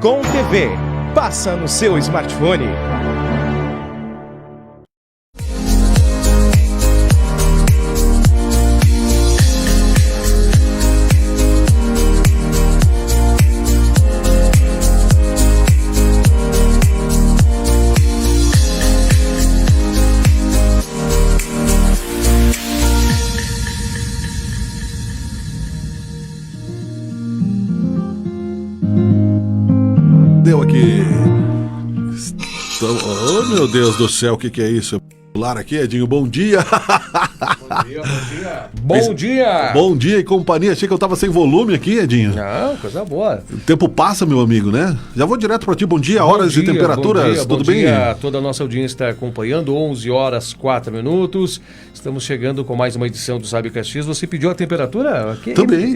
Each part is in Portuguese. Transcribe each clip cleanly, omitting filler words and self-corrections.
Bitcom TV. Passa no seu smartphone. Deu aqui. Oh, meu Deus do céu, o que é isso? Celular aqui, Edinho, bom dia. Bom dia. Bom dia e companhia. Achei que eu tava sem volume aqui, Edinho. Não, coisa boa. O tempo passa, meu amigo, né? Já vou direto pra ti. Bom dia, horas e temperaturas, tudo bem? Bom dia, toda a nossa audiência está acompanhando, 11 horas 4 minutos. Estamos chegando com mais uma edição do Sabe Caxias. Você pediu a temperatura? Aqui, Também.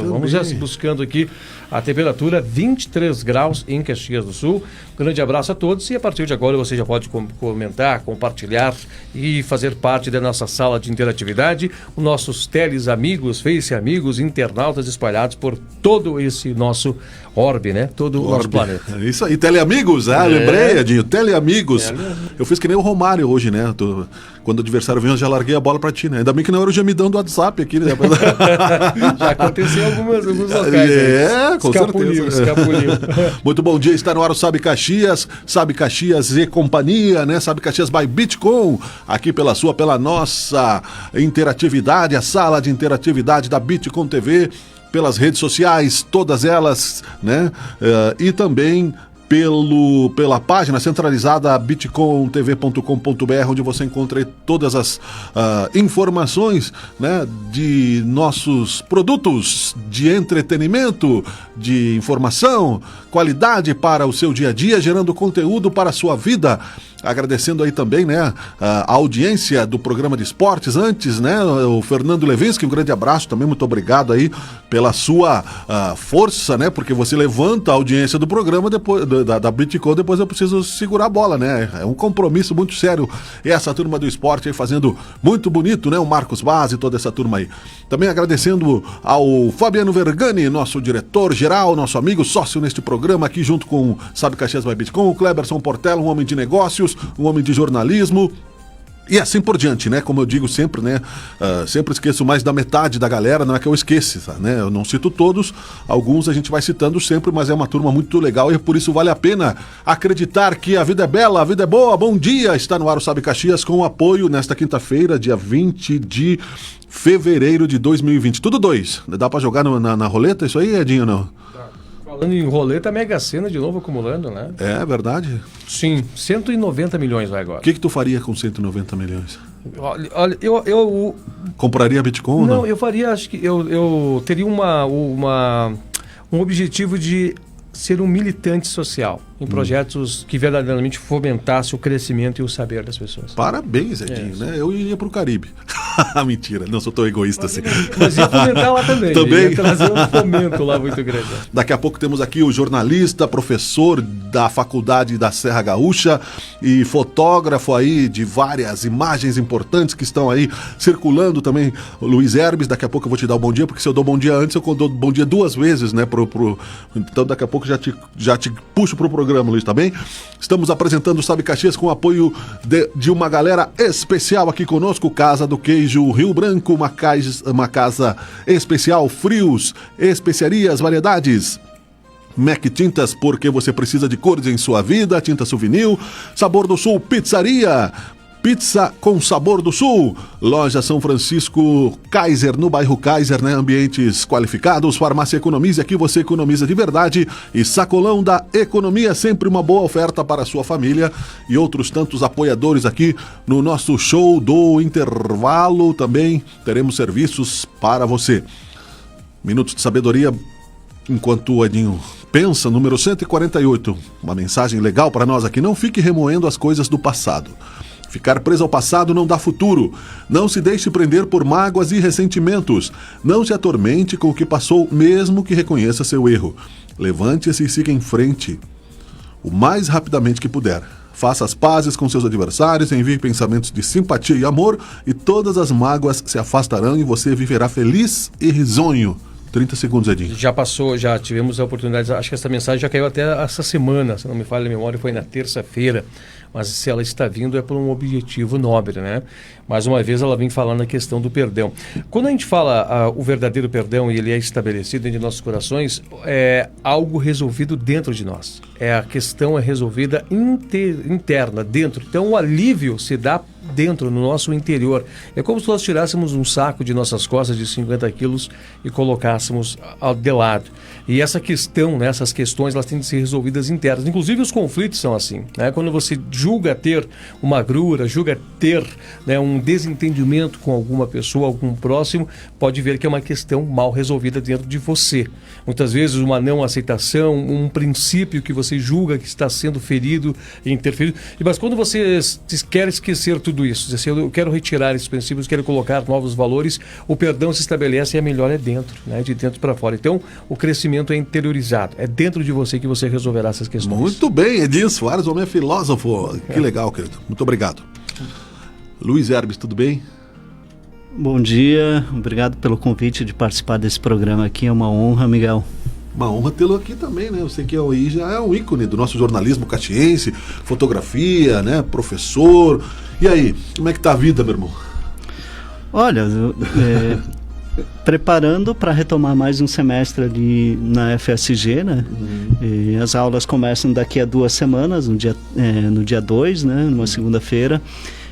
Vamos já buscando aqui a temperatura, 23 graus em Caxias do Sul. Grande abraço a todos e a partir de agora você já pode comentar, compartilhar e fazer parte da nossa sala de interatividade, os nossos teles amigos, face amigos, internautas espalhados por todo esse nosso orbe, né? Todo o nosso planeta. Isso aí, teleamigos, lembrei, Edinho, teleamigos. Eu fiz que nem o Romário hoje, né? Quando o adversário vem, eu já larguei a bola pra ti, né? Ainda bem que não era o gemidão do WhatsApp aqui, né? Já aconteceu alguns locais. Com certeza. Escapuliu. Muito bom dia, está no ar o Sabe Caxias e companhia, né? Sabe Caxias by Bitcom, aqui pela nossa interatividade, a sala de interatividade da Bitcom TV, pelas redes sociais, todas elas, né? E também pela página centralizada bitcomtv.com.br, onde você encontra todas as informações, né, de nossos produtos de entretenimento, de informação, qualidade para o seu dia a dia, gerando conteúdo para a sua vida. Agradecendo aí também, né, a audiência do programa de esportes antes, né, o Fernando Levinsky, um grande abraço também, muito obrigado aí pela sua força, né, porque você levanta a audiência do programa depois da Bitcom, depois eu preciso segurar a bola, né, é um compromisso muito sério, e essa turma do esporte aí fazendo muito bonito, né, o Marcos Vaz e toda essa turma aí. Também agradecendo ao Fabiano Vergani, nosso diretor-geral, nosso amigo, sócio neste programa aqui junto com Sabe Caxias by Bitcom, o Cleberson Portela, um homem de negócios, um homem de jornalismo e assim por diante, né? Como eu digo sempre, né? Sempre esqueço mais da metade da galera, não é que eu esqueça, né? Eu não cito todos, alguns a gente vai citando sempre, mas é uma turma muito legal e por isso vale a pena acreditar que a vida é bela, a vida é boa. Bom dia, está no ar o Sabe Caxias com o apoio nesta quinta-feira, dia 20 de fevereiro de 2020. Tudo 2. Dá pra jogar na roleta isso aí, Edinho, não? Falando em roleta, a Mega Sena de novo acumulando, né? É verdade? Sim, 190 milhões vai agora. O que tu faria com 190 milhões? Olha, eu... Compraria a Bitcom? Não, eu faria, acho que eu teria um objetivo de ser um militante social em projetos que verdadeiramente fomentassem o crescimento e o saber das pessoas. Parabéns, Edinho, né? Eu iria pro Caribe. Mentira, não sou tão egoísta assim. Mas ia fomentar lá também. Também? Ia trazer um fomento lá muito grande. Daqui a pouco temos aqui o jornalista, professor da Faculdade da Serra Gaúcha e fotógrafo aí de várias imagens importantes que estão aí circulando também, o Luiz Herbes. Daqui a pouco eu vou te dar o bom dia, porque se eu dou bom dia antes, eu dou bom dia 2 vezes, né? Então daqui a pouco já te puxo pro programa, Luiz, tá bem? Estamos apresentando o Sabe Caxias com o apoio de uma galera especial aqui conosco, Casa do Queijo Rio Branco, uma casa especial, frios, especiarias, variedades. Mac Tintas, porque você precisa de cores em sua vida, Tinta Souvenir, Sabor do Sul Pizzaria, pizza com sabor do Sul, Loja São Francisco Kaiser, no bairro Kaiser, né? Ambientes qualificados, Farmácia Economize, aqui você economiza de verdade, e Sacolão da Economia, sempre uma boa oferta para a sua família, e outros tantos apoiadores aqui no nosso show do intervalo, também teremos serviços para você. Minutos de sabedoria, enquanto o Edinho pensa, número 148, uma mensagem legal para nós aqui: não fique remoendo as coisas do passado. Ficar preso ao passado não dá futuro. Não se deixe prender por mágoas e ressentimentos. Não se atormente com o que passou, mesmo que reconheça seu erro. Levante-se e siga em frente o mais rapidamente que puder. Faça as pazes com seus adversários, envie pensamentos de simpatia e amor, e todas as mágoas se afastarão e você viverá feliz e risonho. 30 segundos, Edinho. Já passou, já tivemos a oportunidade, acho que essa mensagem já caiu até essa semana, se não me falha a memória, foi na terça-feira, mas se ela está vindo é por um objetivo nobre, né? Mais uma vez ela vem falando a questão do perdão. Quando a gente fala o verdadeiro perdão e ele é estabelecido dentro de nossos corações, é algo resolvido dentro de nós. A questão é resolvida interna, dentro. Então o alívio se dá dentro, no nosso interior. É como se nós tirássemos um saco de nossas costas de 50 quilos e colocássemos de lado. E essa questão, né, essas questões, elas têm de ser resolvidas internas. Inclusive os conflitos são assim, né? Quando você julga ter uma agrura, julga ter, né, um desentendimento com alguma pessoa, algum próximo, pode ver que é uma questão mal resolvida dentro de você. Muitas vezes uma não aceitação, um princípio que você julga que está sendo ferido, interferido. Mas quando você quer esquecer tudo isso, dizer assim, eu quero retirar esses princípios, quero colocar novos valores, o perdão se estabelece e a melhor é dentro, né, de dentro para fora. Então, o crescimento é interiorizado, é dentro de você que você resolverá essas questões. Muito bem, Edinho Soares, homem é filósofo. Que legal, querido. Muito obrigado. Luiz Herbes, tudo bem? Bom dia, obrigado pelo convite de participar desse programa aqui, é uma honra, Miguel. Uma honra tê-lo aqui também, né? Eu sei que aí já é um ícone do nosso jornalismo caxiense, fotografia, né? Professor. E aí, como é que tá a vida, meu irmão? Olha, preparando para retomar mais um semestre ali na FSG, né? E as aulas começam daqui a 2 semanas, no dia 2, né? Numa segunda-feira.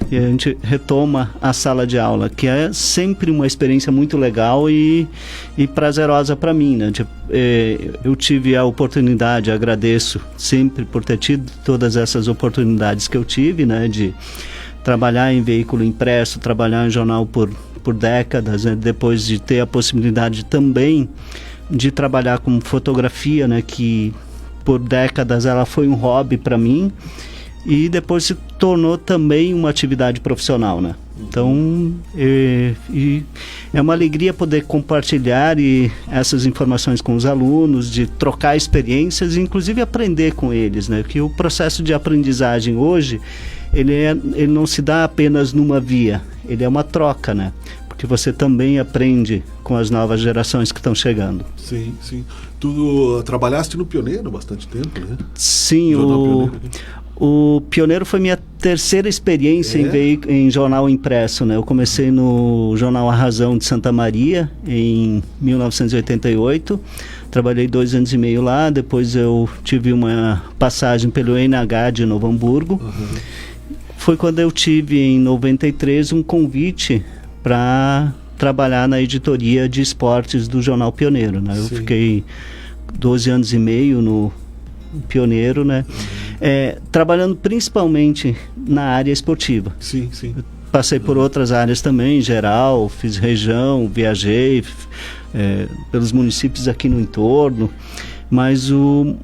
E a gente retoma a sala de aula, que é sempre uma experiência muito legal e prazerosa para mim, né? Eu tive a oportunidade, agradeço sempre por ter tido todas essas oportunidades que eu tive, né? De trabalhar em veículo impresso, trabalhar em jornal por décadas, né? Depois de ter a possibilidade também de trabalhar com fotografia, né? Que por décadas ela foi um hobby para mim. E depois se tornou também uma atividade profissional, né? Então, é uma alegria poder compartilhar essas informações com os alunos, de trocar experiências e inclusive aprender com eles, né? Que o processo de aprendizagem hoje, ele não se dá apenas numa via, ele é uma troca, né? Porque você também aprende com as novas gerações que estão chegando. Sim, sim. Tu trabalhaste no Pioneiro bastante tempo, né? Sim, o Pioneiro foi minha terceira experiência em jornal impresso, né? Eu comecei no jornal A Razão de Santa Maria em 1988, trabalhei 2 anos e meio lá, depois eu tive uma passagem pelo NH de Novo Hamburgo. Foi quando eu tive em 93 um convite para trabalhar na editoria de esportes do jornal Pioneiro, né? Eu fiquei 12 anos e meio no Pioneiro, né? Trabalhando principalmente na área esportiva. Sim, sim. Eu passei por outras áreas também, em geral, fiz região, viajei pelos municípios aqui no entorno, mas o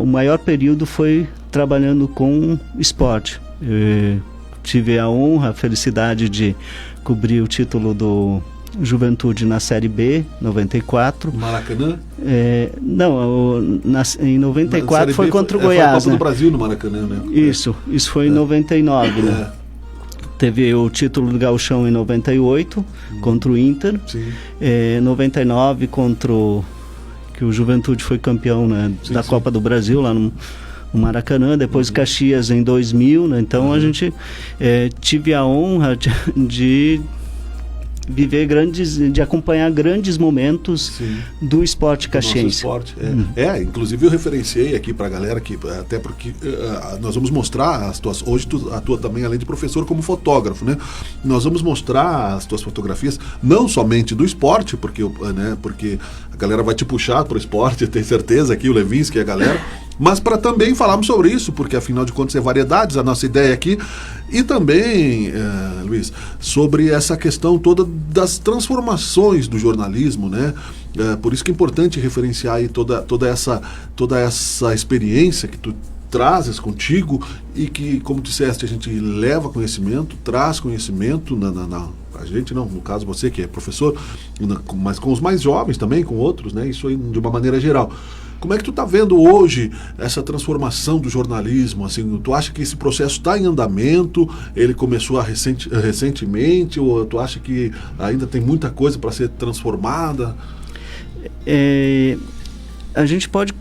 maior período foi trabalhando com esporte. Tive a honra, a felicidade de cobrir o título do Juventude na Série B, 94. Maracanã? Em 94 foi contra o Goiás. Foi a Copa do Brasil no Maracanã, né? Isso foi em 99, né? Teve o título do Gauchão em 98, contra o Inter. Sim. 99 que o Juventude foi campeão, né, da Copa do Brasil, lá no Maracanã, depois Caxias em 2000, né? Então a gente tive a honra de viver de acompanhar grandes momentos do esporte caxiense. Inclusive eu referenciei aqui pra galera que até porque nós vamos mostrar as tuas, hoje tu atua também além de professor como fotógrafo, né? Nós vamos mostrar as tuas fotografias não somente do esporte, porque a galera vai te puxar pro esporte, eu tenho certeza aqui, o Levinsky e a galera, mas para também falarmos sobre isso, porque afinal de contas é variedades, a nossa ideia aqui, e também, Luiz, sobre essa questão toda das transformações do jornalismo, né? Por isso que é importante referenciar aí toda essa experiência que tu trazes contigo e que, como disseste, a gente leva conhecimento, traz conhecimento a gente não, no caso você que é professor, mas com os mais jovens também, com outros, né? Isso aí de uma maneira geral. Como é que tu está vendo hoje essa transformação do jornalismo? Assim, tu acha que esse processo está em andamento? Ele começou recentemente? Ou tu acha que ainda tem muita coisa para ser transformada? a gente pode...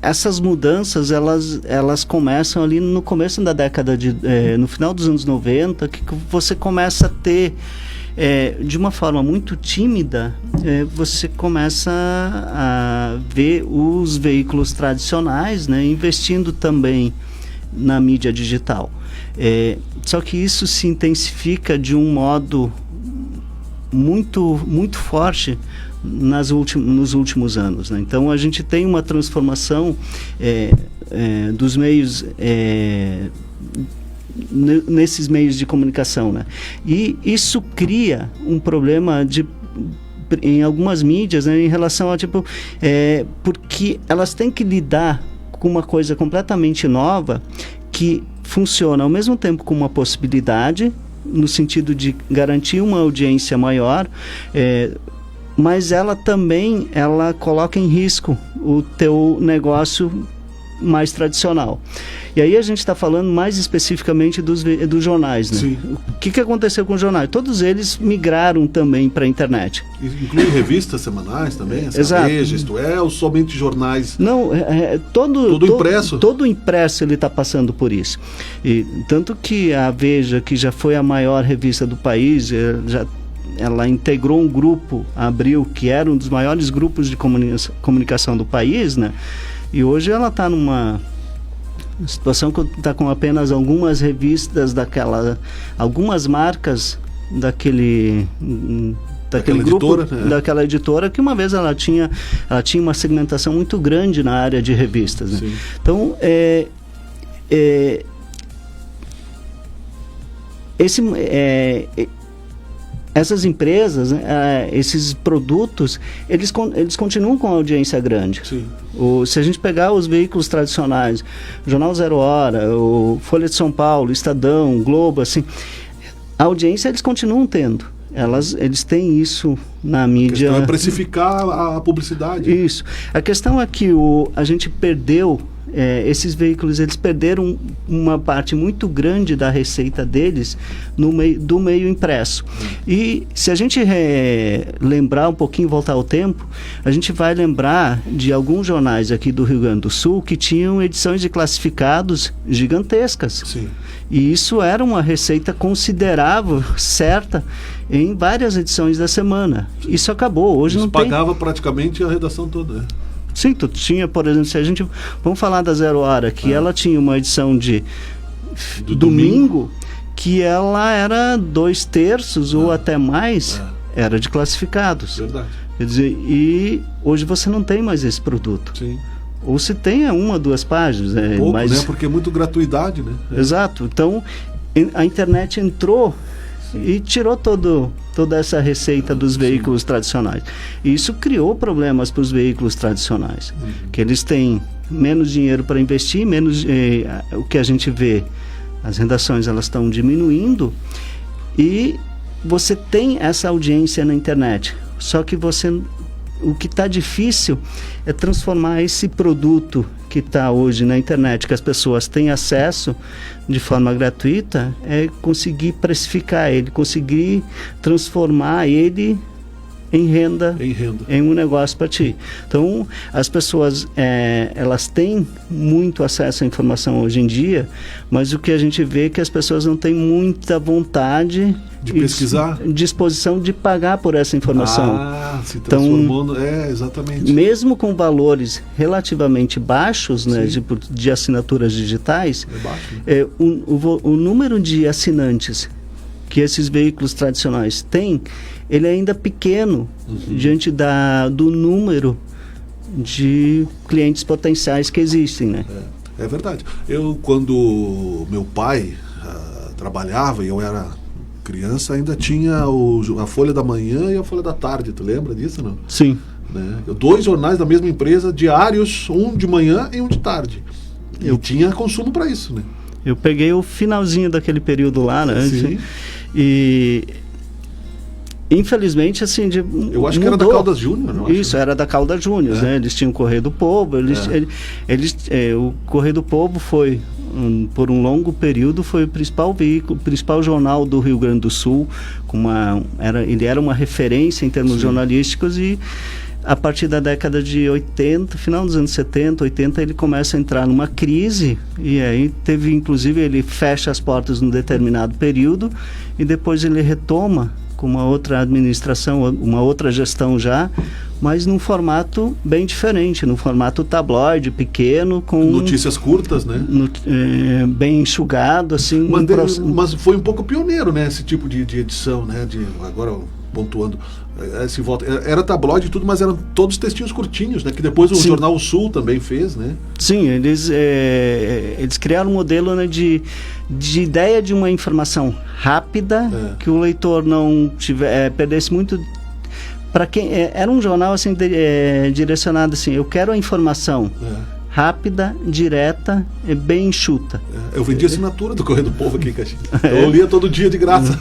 essas mudanças, elas começam ali no começo da década no final dos anos 90, que você começa a ter, de uma forma muito tímida, você começa a ver os veículos tradicionais, né, investindo também na mídia digital. Só que isso se intensifica de um modo muito, muito forte nos últimos anos, né? Então a gente tem uma transformação dos meios, nesses meios de comunicação, né? E isso cria um problema em algumas mídias, né, em relação a porque elas têm que lidar com uma coisa completamente nova que funciona ao mesmo tempo como uma possibilidade, no sentido de garantir uma audiência maior, mas ela também coloca em risco o teu negócio mais tradicional. E aí a gente está falando mais especificamente dos jornais, né? Sim. O que aconteceu com os jornais? Todos eles migraram também para a internet. Inclui revistas semanais também? Exato. Veja, isto ou somente jornais? Não, todo impresso? Todo impresso ele está passando por isso. E, tanto que a Veja, que já foi a maior revista do país, ela integrou um grupo, a Abril, que era um dos maiores grupos de comunicação do país, né? E hoje ela está numa situação que está com apenas algumas revistas algumas marcas daquele grupo, editora, né? Daquela editora, que uma vez ela tinha uma segmentação muito grande na área de revistas, né? Sim. Então, essas empresas, esses produtos, eles continuam com audiência grande. Sim. Se a gente pegar os veículos tradicionais, Jornal Zero Hora, o Folha de São Paulo, Estadão, Globo, assim, a audiência eles continuam tendo. Eles têm isso na mídia. A questão é precificar a publicidade. Isso. A questão é que a gente perdeu, esses veículos, eles perderam uma parte muito grande da receita deles do meio impresso. E se a gente lembrar um pouquinho, voltar ao tempo, a gente vai lembrar de alguns jornais aqui do Rio Grande do Sul que tinham edições de classificados gigantescas. Sim. E isso era uma receita considerável, certa, em várias edições da semana. Isso acabou. Hoje isso não tem... pagava praticamente a redação toda, né? Sim, tu tinha, por exemplo, se a gente... Vamos falar da Zero Hora, que ela tinha uma edição de domingo, que ela era 2/3 ou até mais, era de classificados. Verdade. Quer dizer, e hoje você não tem mais esse produto. Sim. Ou se tem 1 ou 2 páginas. Pouco, mas... né? Porque é muito gratuidade, né? Exato. Então, a internet entrou e tirou toda essa receita dos veículos tradicionais. E isso criou problemas para os veículos tradicionais, que eles têm menos dinheiro para investir, o que a gente vê, as redações elas estão diminuindo, e você tem essa audiência na internet, só que o que está difícil é transformar esse produto que está hoje na internet, que as pessoas têm acesso de forma gratuita, conseguir precificar ele, conseguir transformar ele em renda, em um negócio para ti. Então, as pessoas, elas têm muito acesso à informação hoje em dia, mas o que a gente vê é que as pessoas não têm muita vontade de pesquisar, disposição de pagar por essa informação. Se transformando, exatamente. Mesmo com valores relativamente baixos, né, de assinaturas digitais, o número de assinantes que esses veículos tradicionais têm, ele é ainda pequeno diante do número de clientes potenciais que existem, né? É verdade. Quando meu pai trabalhava e eu era criança, ainda tinha a Folha da Manhã e a Folha da Tarde. Tu lembra disso, não? Sim. Né? 2 jornais da mesma empresa, diários, um de manhã e um de tarde. Eu tinha consumo para isso, né? Eu peguei o finalzinho daquele período lá, né? Sim. E infelizmente, assim, eu acho que era da Caldas Júnior, não? Isso, era da Caldas Júnior, né? Eles tinham o Correio do Povo, o Correio do Povo foi, por um longo período, foi o principal veículo, o principal jornal do Rio Grande do Sul, ele era uma referência em termos jornalísticos, e a partir da década de 80, final dos anos 70, 80, ele começa a entrar numa crise, e aí inclusive, ele fecha as portas num determinado período, e depois ele retoma com uma outra administração, uma outra gestão já, mas num formato bem diferente, num formato tabloide, pequeno, com... Notícias curtas, né? Bem enxugado, assim... Mas foi um pouco pioneiro, né? Esse tipo de edição, né? Agora, pontuando, era tabloide e tudo, mas eram todos textinhos curtinhos, né? Que depois o Jornal O Sul também fez, né? Sim, eles criaram um modelo, né, de ideia de uma informação rápida, que o leitor não perdesse muito... Para quem era um jornal assim direcionado assim, eu quero a informação rápida, direta e bem enxuta. Eu vendi a assinatura do Correio do Povo aqui em Caxias. Eu lia todo dia de graça.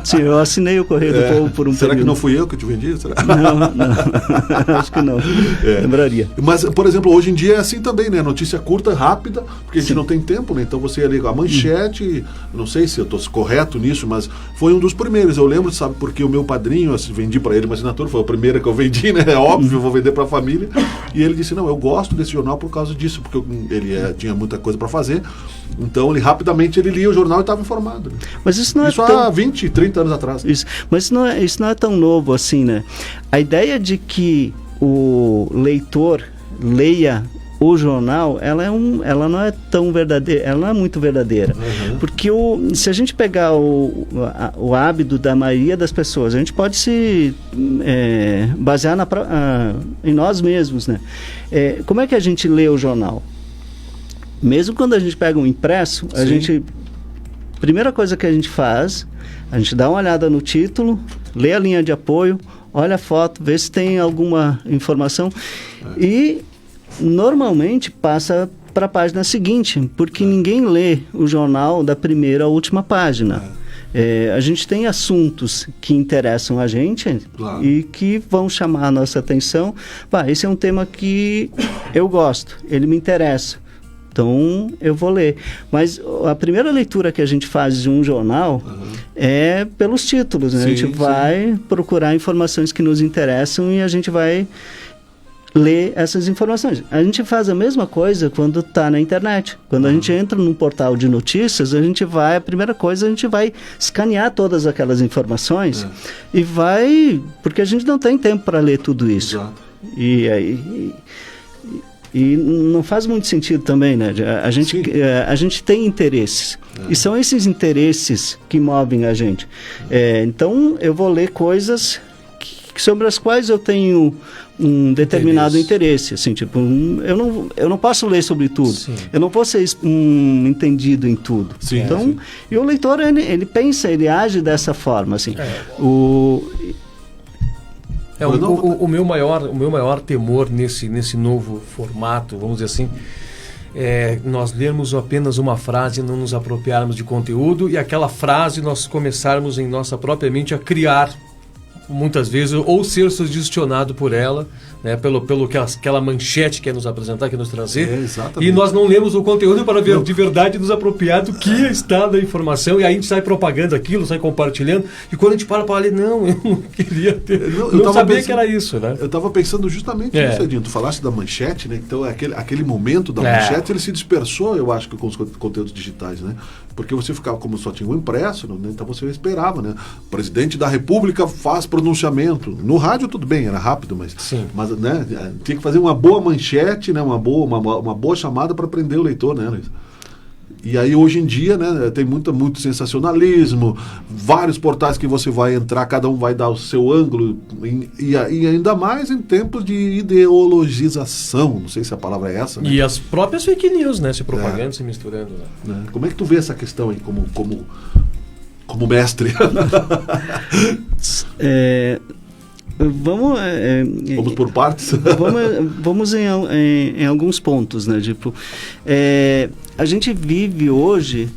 Sim, eu assinei o Correio do Povo por um Será período. que não fui eu que te vendi? Será? Não. Acho que não. Lembraria. Mas, por exemplo, hoje em dia é assim também, né? Notícia curta, rápida, porque a gente não tem tempo, né? Então você liga a manchete, não sei se eu estou correto nisso, mas foi um dos primeiros. Eu lembro, sabe, porque o meu padrinho, vendi para ele uma assinatura, foi a primeira que eu vendi, né? É óbvio, eu vou vender para a família. E ele disse, não, eu gosto desse jornal por causa disso, porque ele tinha muita coisa para fazer. Então, ele lia o jornal e estava informado. Né? Mas isso não há 20, 30 anos atrás. Né? Mas isso não é tão novo assim, né? A ideia de que o leitor leia o jornal, ela não é tão verdadeira, ela não é muito verdadeira. Porque se a gente pegar o hábito da maioria das pessoas, a gente pode se basear em nós mesmos, né? Como é que a gente lê o jornal? Mesmo quando a gente pega um impresso, primeira coisa que a gente faz, a gente dá uma olhada no título, lê a linha de apoio, olha a foto, vê se tem alguma informação e normalmente passa para a página seguinte, porque ninguém lê o jornal da primeira à última página. A gente tem assuntos que interessam a gente e que vão chamar a nossa atenção. Esse é um tema que eu gosto, ele me interessa. Então, eu vou ler. Mas a primeira leitura que a gente faz de um jornal é pelos títulos, né? A gente vai procurar informações que nos interessam e a gente vai ler essas informações. A gente faz a mesma coisa quando está na internet. Quando a gente entra num portal de notícias, a primeira coisa, a gente vai escanear todas aquelas informações e porque a gente não tem tempo para ler tudo isso. Exato. E não faz muito sentido também, né? A gente tem interesses. E são esses interesses que movem a gente. Então, eu vou ler coisas sobre as quais eu tenho um determinado interesse. Assim, tipo, eu não posso ler sobre tudo. Eu não vou ser entendido em tudo. E o leitor, ele pensa, ele age dessa forma. Assim. O meu maior temor nesse novo formato, vamos dizer assim, é nós lermos apenas uma frase, não nos apropriarmos de conteúdo e aquela frase nós começarmos em nossa própria mente a criar, muitas vezes, ou ser sugestionado por ela, né, pelo que aquela manchete quer nos apresentar, quer nos trazer, e nós não lemos o conteúdo para ver de verdade nos apropriar do que está da informação, e aí a gente sai propagando aquilo, sai compartilhando, e quando a gente para ler, não, eu não queria ter, não sabia que era isso, né? Eu estava pensando justamente nisso, Edinho, tu falaste da manchete, né? Então aquele momento da manchete, ele se dispersou, eu acho, que com os conteúdos digitais, né? Porque você ficava, como só tinha o impresso, né? Então você esperava, né? O presidente da República faz pronunciamento. No rádio tudo bem, era rápido, mas né? Tinha que fazer uma boa manchete, né? Uma boa chamada para prender o leitor, né, Luiz? E aí hoje em dia, né, tem muito sensacionalismo, vários portais que você vai entrar, cada um vai dar o seu ângulo, e ainda mais em tempos de ideologização, não sei se a palavra é essa, né? E as próprias fake news, né, se propagando, se misturando. Né? Como é que tu vê essa questão aí como mestre? Vamos por partes? Vamos em alguns pontos, né? Tipo, a gente vive hoje,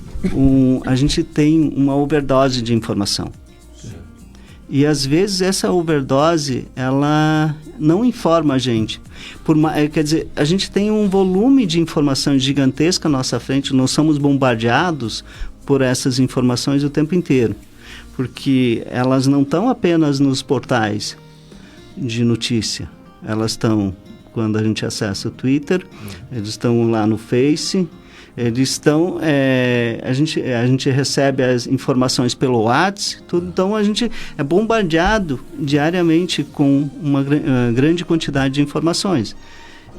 a gente tem uma overdose de informação. E às vezes essa overdose, ela não informa a gente. Quer dizer, a gente tem um volume de informação gigantesca à nossa frente, nós somos bombardeados por essas informações o tempo inteiro. Porque elas não estão apenas nos portais de notícia. elas estão, quando a gente acessa o Twitter, eles estão lá no Face, eles estão, a gente recebe as informações pelo WhatsApp, tudo, então a gente é bombardeado diariamente com uma grande quantidade de informações.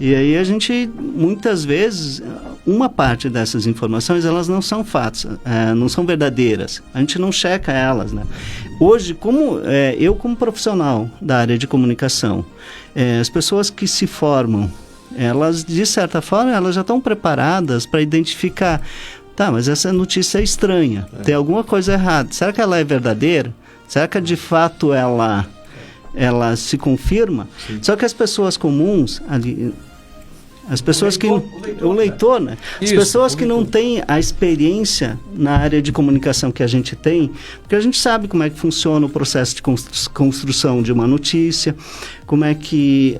E aí a gente, muitas vezes, uma parte dessas informações, elas não são fatos, não são verdadeiras. A gente não checa elas, né? Hoje, eu como profissional da área de comunicação, as pessoas que se formam, elas, de certa forma, elas já estão preparadas para identificar, tá, mas essa notícia é estranha, tem alguma coisa errada. Será que ela é verdadeira? Será que de fato ela se confirma? Sim. Só que as pessoas comuns ali, as pessoas o leitor, né? As pessoas que não têm a experiência na área de comunicação que a gente tem, porque a gente sabe como é que funciona o processo de construção de uma notícia, como é que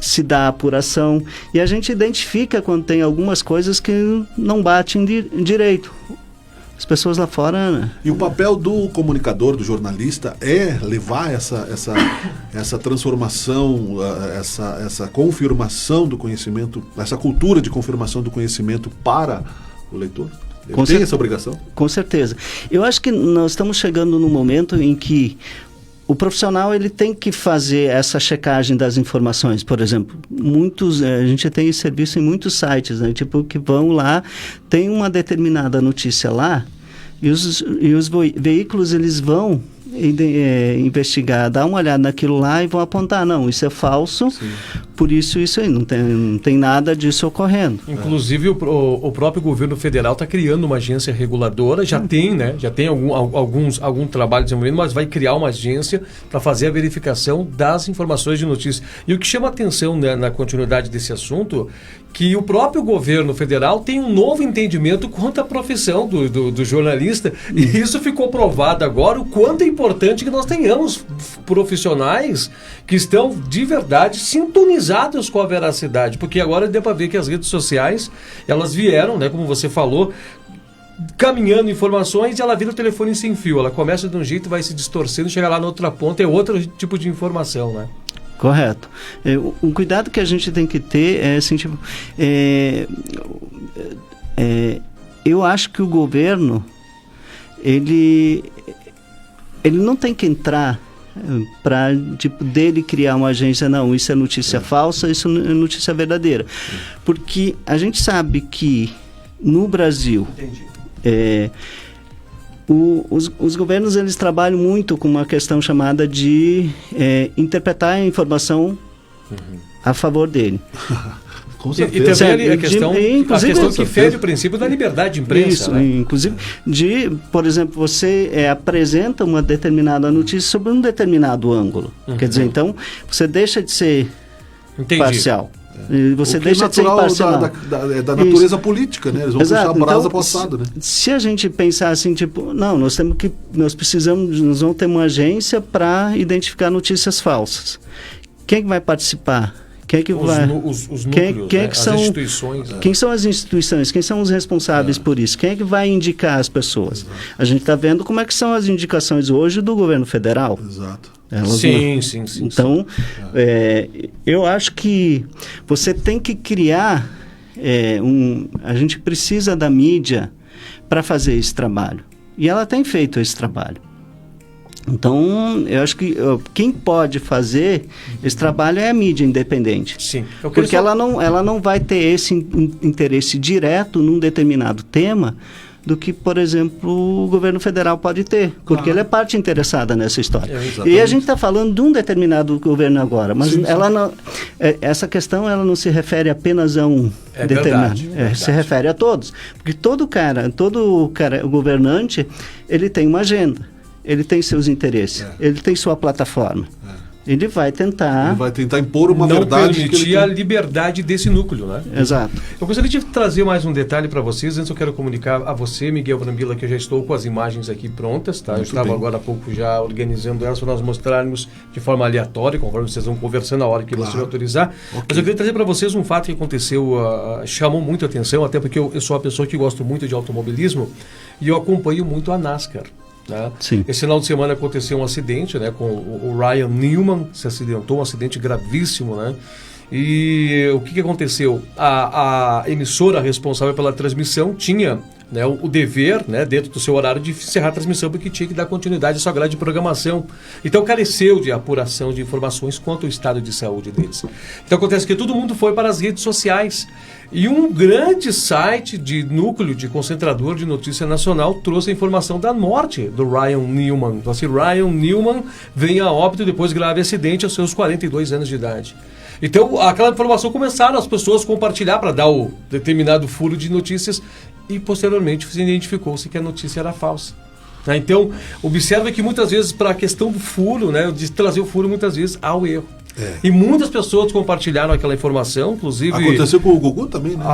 se dá a apuração, e a gente identifica quando tem algumas coisas que não batem direito. As pessoas lá fora, né? E o papel do comunicador, do jornalista, é levar essa transformação, essa confirmação do conhecimento, essa cultura de confirmação do conhecimento para o leitor? Ele tem essa obrigação? Com certeza. Eu acho que nós estamos chegando num momento em que o profissional ele tem que fazer essa checagem das informações. Por exemplo, a gente tem serviço em muitos sites, né? Tipo, que vão lá, tem uma determinada notícia lá, e os veículos eles vão investigar, dar uma olhada naquilo lá e vão apontar, não, isso é falso. Sim. Por isso aí, não tem nada disso ocorrendo. Inclusive o próprio governo federal está criando uma agência reguladora, já tem algum trabalho desenvolvendo, mas vai criar uma agência para fazer a verificação das informações de notícia. E o que chama a atenção, né, na continuidade desse assunto, que o próprio governo federal tem um novo entendimento quanto à profissão do jornalista, e isso ficou provado agora, o quanto é importante que nós tenhamos profissionais que estão de verdade sintonizados com a veracidade, porque agora deu para ver que as redes sociais, elas vieram, né, como você falou, caminhando informações, e ela vira o telefone sem fio, ela começa de um jeito, vai se distorcendo, chega lá na outra ponta, é outro tipo de informação, né? Correto. O cuidado que a gente tem que ter é assim, tipo, eu acho que o governo ele não tem que entrar para dele criar uma agência, não, isso é notícia falsa, isso é notícia verdadeira. Porque a gente sabe que no Brasil os governos eles trabalham muito com uma questão chamada de interpretar a informação a favor dele. Com certeza. E também a questão que fere o princípio da liberdade de imprensa. Isso, né? Inclusive, por exemplo, você apresenta uma determinada notícia sobre um determinado ângulo. Quer dizer, então, você deixa de ser parcial. Você deixa de ser imparcial. Da natureza política, né? Eles vão puxar a brasa para o assado, né? Se a gente pensar assim, tipo, não, nós vamos ter uma agência para identificar notícias falsas. Quem vai participar? Quem é que vai? Os núcleos, quem é que são, as instituições. Quem são as instituições? Quem são os responsáveis por isso? Quem é que vai indicar as pessoas? Exato. A gente está vendo como é que são as indicações hoje do governo federal. Exato. Sim. Então, eu acho que você tem que criar a gente precisa da mídia para fazer esse trabalho. E ela tem feito esse trabalho. Então, eu acho que quem pode fazer esse trabalho é a mídia independente. Sim. Porque ela não vai ter esse interesse direto num determinado tema do que, por exemplo, o governo federal pode ter, porque ele é parte interessada nessa história. E a gente está falando de um determinado governo agora, mas essa questão ela não se refere apenas a um determinado, se refere a todos. Porque todo governante, ele tem uma agenda. Ele tem seus interesses, ele tem sua plataforma. Ele vai tentar impor uma verdade. Não permitir a liberdade desse núcleo, né? Exato. Eu gostaria de trazer mais um detalhe para vocês. Antes eu quero comunicar a você, Miguel Brambila, que eu já estou com as imagens aqui prontas, tá? Eu estava agora há pouco já organizando elas para nós mostrarmos de forma aleatória, conforme vocês vão conversando a hora que você autorizar. Okay. Mas eu queria trazer para vocês um fato que aconteceu, chamou muito a atenção, até porque eu sou uma pessoa que gosto muito de automobilismo e eu acompanho muito a NASCAR. né? Sim. Esse final de semana aconteceu um acidente, né, com o Ryan Newman, se acidentou, um acidente gravíssimo, né? E o que aconteceu? A emissora responsável pela transmissão tinha, né, o dever, né, dentro do seu horário, de encerrar a transmissão, porque tinha que dar continuidade à sua grade de programação. Então careceu de apuração de informações quanto ao estado de saúde deles. Então acontece que todo mundo foi para as redes sociais. E um grande site de núcleo de concentrador de notícia nacional trouxe a informação da morte do Ryan Newman. Então, assim, Ryan Newman vem a óbito depois de grave acidente aos seus 42 anos de idade. Então, aquela informação começaram as pessoas a compartilhar para dar o determinado furo de notícias e, posteriormente, se identificou-se que a notícia era falsa. Né? Então, observa que muitas vezes, para a questão do furo, né, de trazer o furo, muitas vezes há o erro. E muitas pessoas compartilharam aquela informação, inclusive... Aconteceu com o Gugu também, né?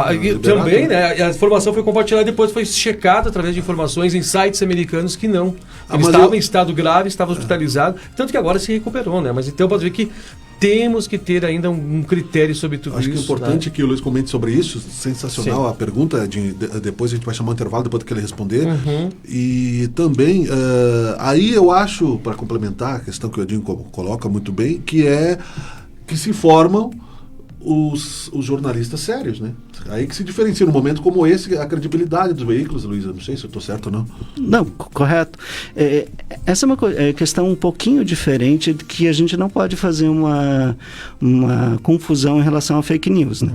Também, né? A informação foi compartilhada e depois foi checada através de informações em sites americanos que não. Ele estava em estado grave, estava hospitalizado, tanto que agora se recuperou, né? Mas então pode ver que temos que ter ainda um critério sobre tudo isso. Acho que é importante, né, que o Luiz comente sobre isso. Sensacional. Sim. A pergunta, depois a gente vai chamar um intervalo, depois que ele responder. E também, aí eu acho, para complementar a questão que o Edinho coloca muito bem, que é que se formam os jornalistas sérios, né? Aí que se diferencia num momento como esse a credibilidade dos veículos, Luiz. Eu não sei se eu estou certo ou não. Não, correto. Essa é uma questão um pouquinho diferente, de que a gente não pode fazer uma confusão em relação a fake news, né?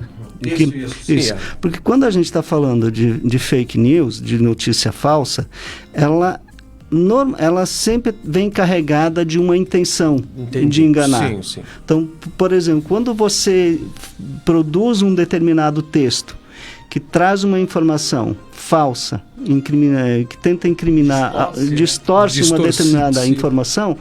Isso. Porque quando a gente está falando de fake news, de notícia falsa, ela sempre vem carregada de uma intenção. Entendi. De enganar. Sim, sim. Então, por exemplo, quando você produz um determinado texto que traz uma informação falsa, que tenta incriminar, distorce uma determinada informação,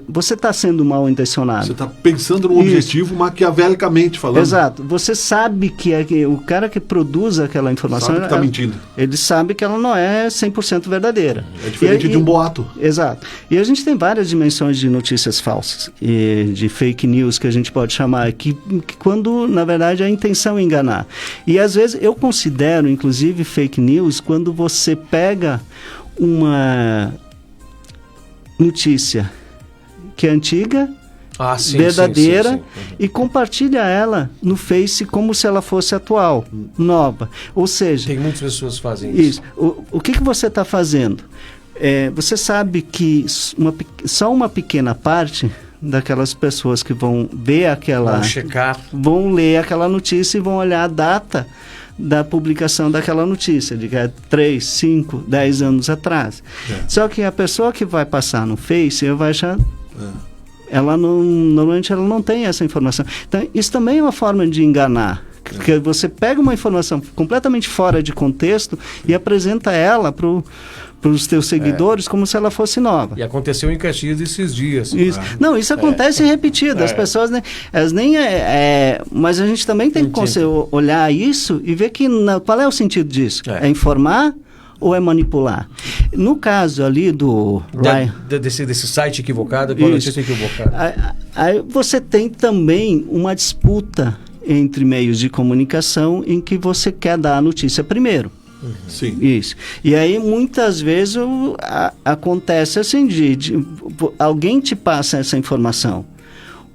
você está sendo mal intencionado. Você está pensando no objetivo maquiavelicamente falando. Exato. Você sabe que o cara que produz aquela informação... Sabe que está mentindo. Ele sabe que ela não é 100% verdadeira. É diferente de um boato. Exato. E a gente tem várias dimensões de notícias falsas, de fake news, que a gente pode chamar, que quando, na verdade, a intenção é enganar. E, às vezes, eu considero, inclusive, fake news quando você pega uma notícia que é antiga, verdadeira, sim. E compartilha ela no Face como se ela fosse atual, nova. Ou seja... Tem muitas pessoas que fazem isso. O que você está fazendo? Você sabe que só uma pequena parte daquelas pessoas que vão ver vão ler aquela notícia e vão olhar a data da publicação daquela notícia, de 3, 5, 10 anos atrás. Só que a pessoa que vai passar no Face, vai achar... Normalmente ela não tem essa informação. Então, isso também é uma forma de enganar. Porque você pega uma informação completamente fora de contexto e apresenta ela para os teus seguidores como se ela fosse nova. E aconteceu em Caxias esses dias. Isso. Não, isso acontece repetido. As pessoas, né, elas nem... mas a gente também tem que olhar isso e ver qual é o sentido disso. É informar ou é manipular? No caso ali desse site equivocado, com a notícia equivocada. Aí você tem também uma disputa entre meios de comunicação em que você quer dar a notícia primeiro. Sim. Isso. E aí muitas vezes acontece assim, alguém te passa essa informação.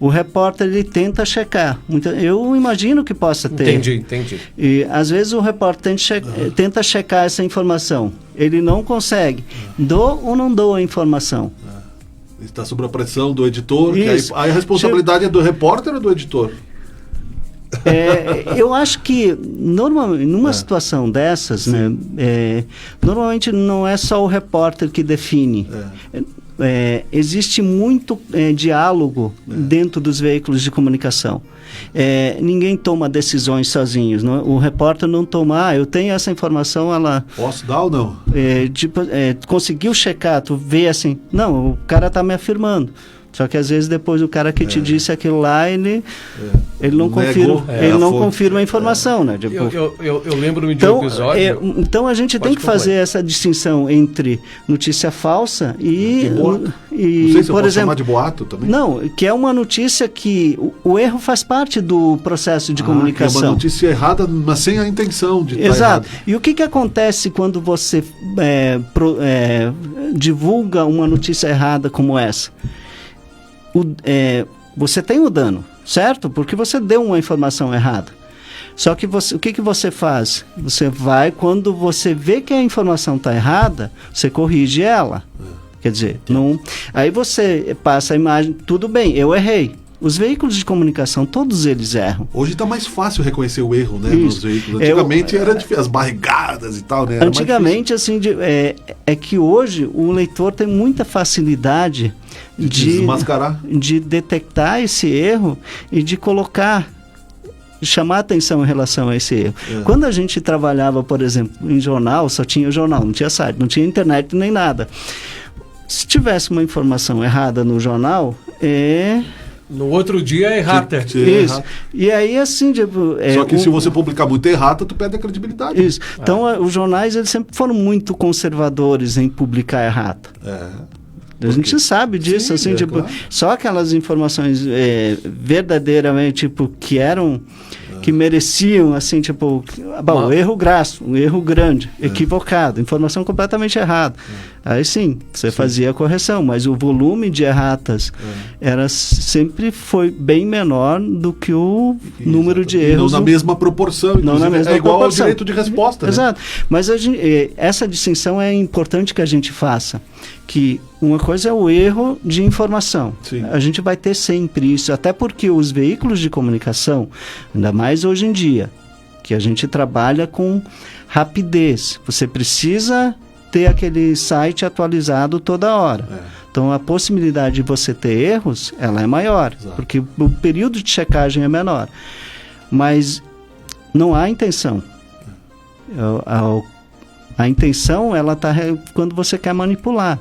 O repórter, ele tenta checar. Eu imagino que possa ter. Entendi. E às vezes o repórter tenta checar essa informação. Ele não consegue. Dou ou não dou a informação? Está sob a pressão do editor. Que aí a responsabilidade é do repórter ou do editor? Eu acho que normalmente numa situação dessas, né, normalmente não é só o repórter que define. Existe muito diálogo dentro dos veículos de comunicação. Ninguém toma decisões sozinhos. Não? O repórter não toma, eu tenho essa informação, ela... Posso dar ou não? Conseguiu checar, tu vê assim, não, o cara está me afirmando. Só que às vezes depois o cara que te disse aquilo lá, ele não Negou, confirma a informação, né? Tipo, Eu lembro-me de um episódio... então a gente tem que fazer essa distinção entre notícia falsa e não sei se eu posso chamar de boato também. Não, que é uma notícia que o erro faz parte do processo de comunicação. É uma notícia errada, mas sem a intenção de estar Exato. errado. E o que acontece quando você divulga uma notícia errada como essa? Você tem o dano, certo? Porque você deu uma informação errada. Só que o que você faz? Você vai, quando você vê que a informação está errada, você corrige ela. Quer dizer, aí você passa a imagem, tudo bem, eu errei. Os veículos de comunicação, todos eles erram. Hoje está mais fácil reconhecer o erro, né, nos veículos. Antigamente era difícil, as barrigadas e tal, né? Antigamente, assim, é que hoje o leitor tem muita facilidade de desmascarar, de detectar esse erro e de chamar atenção em relação a esse erro. Quando a gente trabalhava, por exemplo, em jornal, só tinha jornal, não tinha site, não tinha internet nem nada. Se tivesse uma informação errada no jornal, no outro dia é errata. Isso. E aí, assim... Só que se você publicar muito errata, tu perde a credibilidade. Isso. Então, os jornais, eles sempre foram muito conservadores em publicar errata. A gente sabe disso, assim, claro. Só aquelas informações verdadeiramente, que mereciam, assim, um erro grasso, um erro grande, equivocado, informação completamente errada. Aí sim, você fazia a correção, mas o volume de erratas sempre foi bem menor do que o número de erros. Não na mesma proporção, não na mesma igual proporção. ao direito de resposta. Exato. Né? Mas essa distinção é importante que a gente faça, que uma coisa é o erro de informação. Sim. A gente vai ter sempre isso, até porque os veículos de comunicação, ainda mais hoje em dia, que a gente trabalha com rapidez. Você precisa ter aquele site atualizado toda hora. Então, a possibilidade de você ter erros, ela é maior, porque o período de checagem é menor. Mas não há intenção. A intenção, ela está quando você quer manipular.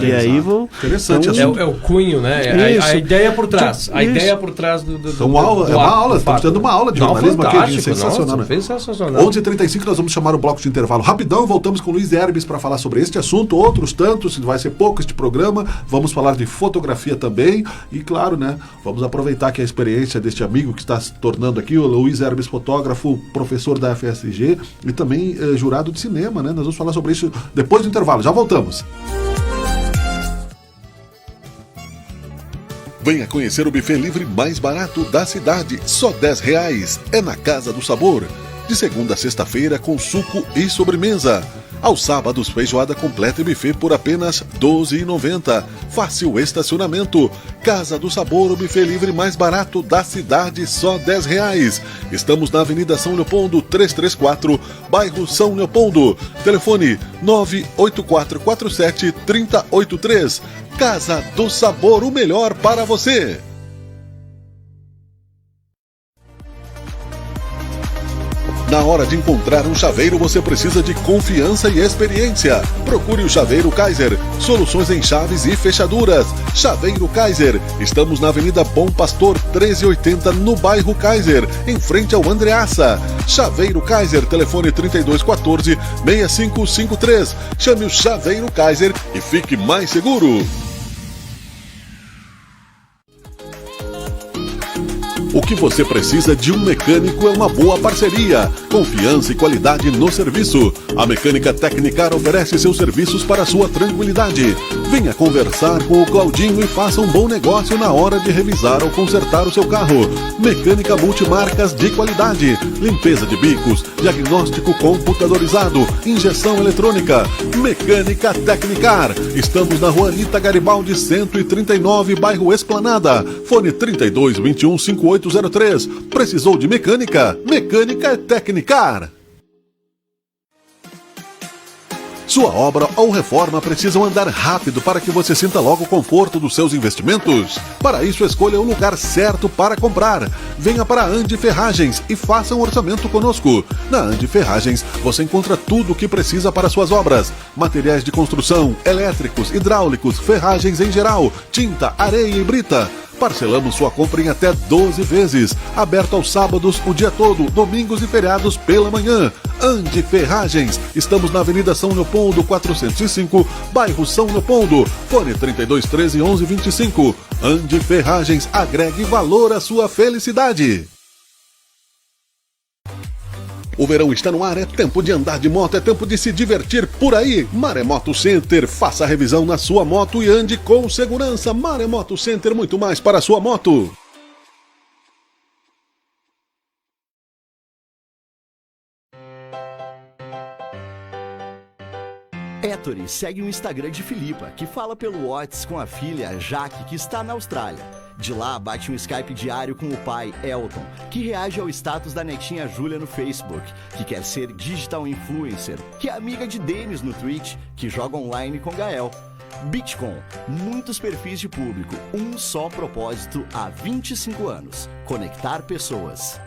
E aí interessante. É o cunho, né? A ideia por trás. A ideia por trás do é uma aula, estamos tendo uma aula de jornalismo aqui, sensacional. Sensacional. 11h35, nós vamos chamar o bloco de intervalo rapidão, voltamos com o Luiz Herbes para falar sobre este assunto, outros tantos, vai ser pouco este programa, vamos falar de fotografia também, e claro, né, vamos aproveitar que a experiência deste amigo que está se tornando aqui, o Luiz Herbes, fotógrafo, professor da FSG e também jurado de cinema, né? Nós vamos falar sobre isso depois do intervalo, já voltamos. Venha conhecer o buffet livre mais barato da cidade, só R$10. É na Casa do Sabor. De segunda a sexta-feira com suco e sobremesa. Aos sábados, feijoada completa e buffet por apenas R$12,90. Fácil estacionamento. Casa do Sabor, o buffet livre mais barato da cidade, só R$10. Estamos na Avenida São Leopoldo, 334, bairro São Leopoldo. Telefone 98447-3083. Casa do Sabor, o melhor para você. Na hora de encontrar um chaveiro, você precisa de confiança e experiência. Procure o Chaveiro Kaiser. Soluções em chaves e fechaduras. Chaveiro Kaiser. Estamos na Avenida Bom Pastor, 1380, no bairro Kaiser, em frente ao Andreassa. Chaveiro Kaiser, telefone 3214-6553. Chame o Chaveiro Kaiser e fique mais seguro. O que você precisa de um mecânico é uma boa parceria, confiança e qualidade no serviço. A Mecânica Tecnicar oferece seus serviços para a sua tranquilidade. Venha conversar com o Claudinho e faça um bom negócio na hora de revisar ou consertar o seu carro. Mecânica multimarcas de qualidade, limpeza de bicos, diagnóstico computadorizado, injeção eletrônica. Mecânica Tecnicar. Estamos na Rua Anita Garibaldi 139, bairro Esplanada. Fone 3221-5803. Precisou de mecânica? Mecânica é Tecnicar. Sua obra ou reforma precisam andar rápido para que você sinta logo o conforto dos seus investimentos? Para isso, escolha o lugar certo para comprar. Venha para a Andi Ferragens e faça um orçamento conosco. Na Andi Ferragens, você encontra tudo o que precisa para suas obras. Materiais de construção, elétricos, hidráulicos, ferragens em geral, tinta, areia e brita. Parcelamos sua compra em até 12 vezes. Aberto aos sábados o dia todo, domingos e feriados pela manhã. Andi Ferragens. Estamos na Avenida São Leopoldo 405, bairro São Leopoldo. Fone 3213 1125. Andi Ferragens. Agregue valor à sua felicidade. O verão está no ar, é tempo de andar de moto, é tempo de se divertir por aí. Maremoto Center, faça a revisão na sua moto e ande com segurança. Maremoto Center, muito mais para a sua moto. Ettore segue o Instagram de Filipa, que fala pelo WhatsApp com a filha Jaque, que está na Austrália. De lá, bate um Skype diário com o pai, Elton, que reage ao status da netinha Júlia no Facebook, que quer ser digital influencer, que é amiga de Denis no Twitch, que joga online com Gael. Bitcom, muitos perfis de público, um só propósito há 25 anos, conectar pessoas.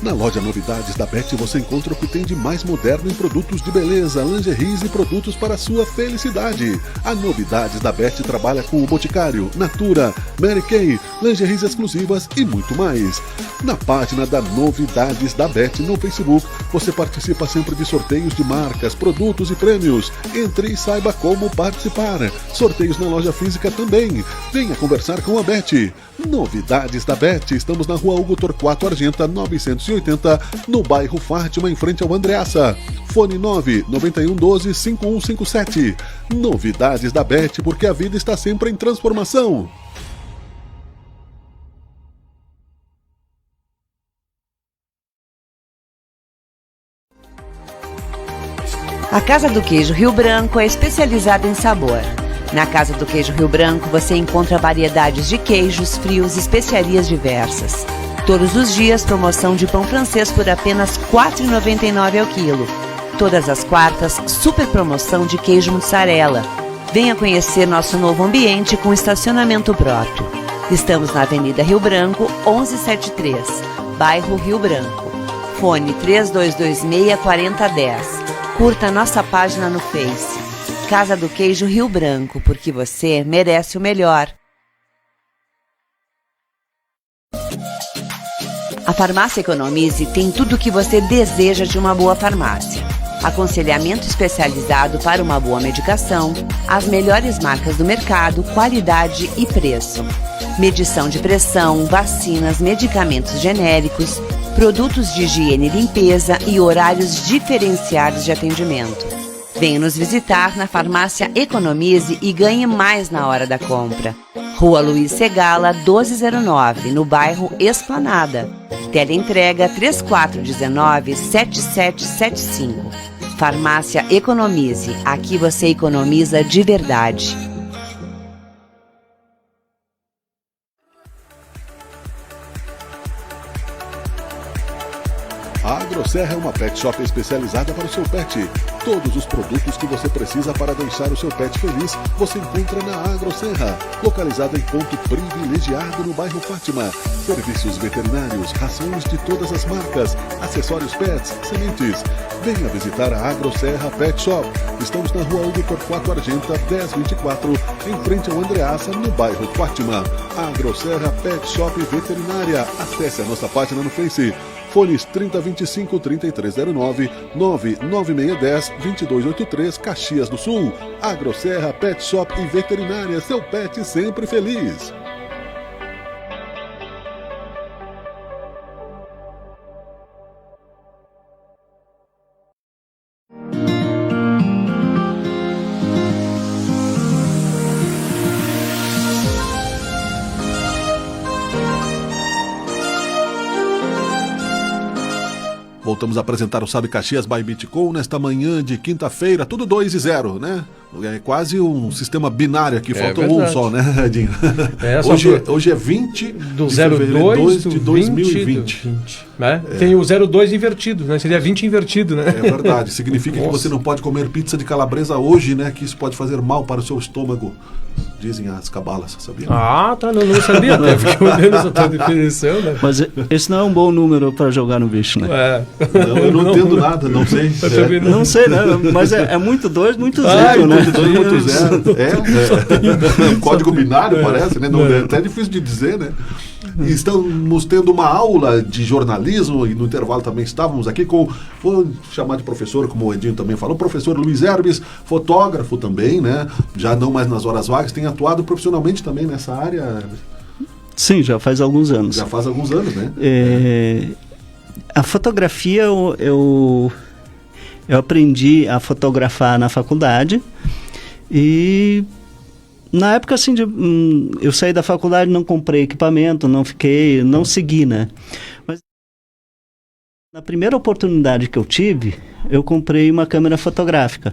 Na loja Novidades da Bet você encontra o que tem de mais moderno em produtos de beleza, lingeries e produtos para a sua felicidade. A Novidades da Bet trabalha com o Boticário, Natura, Mary Kay, lingeries exclusivas e muito mais. Na página da Novidades da Bet no Facebook, você participa sempre de sorteios de marcas, produtos e prêmios. Entre e saiba como participar. Sorteios na loja física também. Venha conversar com a Bet. Novidades da Bet. Estamos na Rua Hugo Torquato Argenta, 980, no bairro Fátima, em frente ao Andreassa. Fone 99112-5157. Novidades da Bet, porque a vida está sempre em transformação. A Casa do Queijo Rio Branco é especializada em sabor. Na Casa do Queijo Rio Branco você encontra variedades de queijos, frios e especiarias diversas. Todos os dias, promoção de pão francês por apenas R$ 4,99 ao quilo. Todas as quartas, super promoção de queijo mussarela. Venha conhecer nosso novo ambiente com estacionamento próprio. Estamos na Avenida Rio Branco, 1173, bairro Rio Branco. Fone 3226-4010. Curta nossa página no Face. Casa do Queijo Rio Branco, porque você merece o melhor. A Farmácia Economize tem tudo o que você deseja de uma boa farmácia. Aconselhamento especializado para uma boa medicação, as melhores marcas do mercado, qualidade e preço. Medição de pressão, vacinas, medicamentos genéricos, produtos de higiene e limpeza e horários diferenciados de atendimento. Venha nos visitar na Farmácia Economize e ganhe mais na hora da compra. Rua Luiz Segala, 1209, no bairro Esplanada. Teleentrega 3419-7775. Farmácia Economize. Aqui você economiza de verdade. A AgroSerra é uma pet shop especializada para o seu pet. Todos os produtos que você precisa para deixar o seu pet feliz, você encontra na AgroSerra, localizada em ponto privilegiado no bairro Fátima. Serviços veterinários, rações de todas as marcas, acessórios pets, sementes. Venha visitar a AgroSerra Pet Shop. Estamos na Rua Hugo Torquato Argenta, 1024, em frente ao Andreassa, no bairro Fátima. AgroSerra Pet Shop Veterinária. Acesse a nossa página no Face. Fones 3025-3309, 99610-2283, Caxias do Sul. AgroSerra Pet Shop e Veterinária, seu pet sempre feliz. Voltamos a apresentar o Sabe Caxias by Bitcom nesta manhã de quinta-feira, tudo 2 e 0, né? É quase um sistema binário aqui, falta um verdade. só, né, Edinho? Hoje é 20 do de fevereiro 02 de 2020. Né? Tem o 02 invertido, né? Seria 20 invertido, né? É verdade, significa que você não pode comer pizza de calabresa hoje, né? Que isso pode fazer mal para o seu estômago, dizem as cabalas, sabia? Ah, tá, não sabia, até fiquei olhando essa tua definição, né? Mas esse não é um bom número para jogar no bicho, né? Não, eu não entendo nada, não sei. Não sei, né? Mas é muito 2, muito 0, né? Muito 2, muito 0. É. Código binário, parece, né? Não, é até difícil de dizer, né? Estamos tendo uma aula de jornalismo e no intervalo também estávamos aqui com, vou chamar de professor, como o Edinho também falou, o professor Luiz Herbes, fotógrafo também, né? Já não mais nas horas vagas, tem atuado profissionalmente também nessa área. Sim, já faz alguns anos. Já faz alguns anos, né? A fotografia eu aprendi a fotografar na faculdade e na época assim eu saí da faculdade, não comprei equipamento, não segui, né? Mas na primeira oportunidade que eu tive, eu comprei uma câmera fotográfica,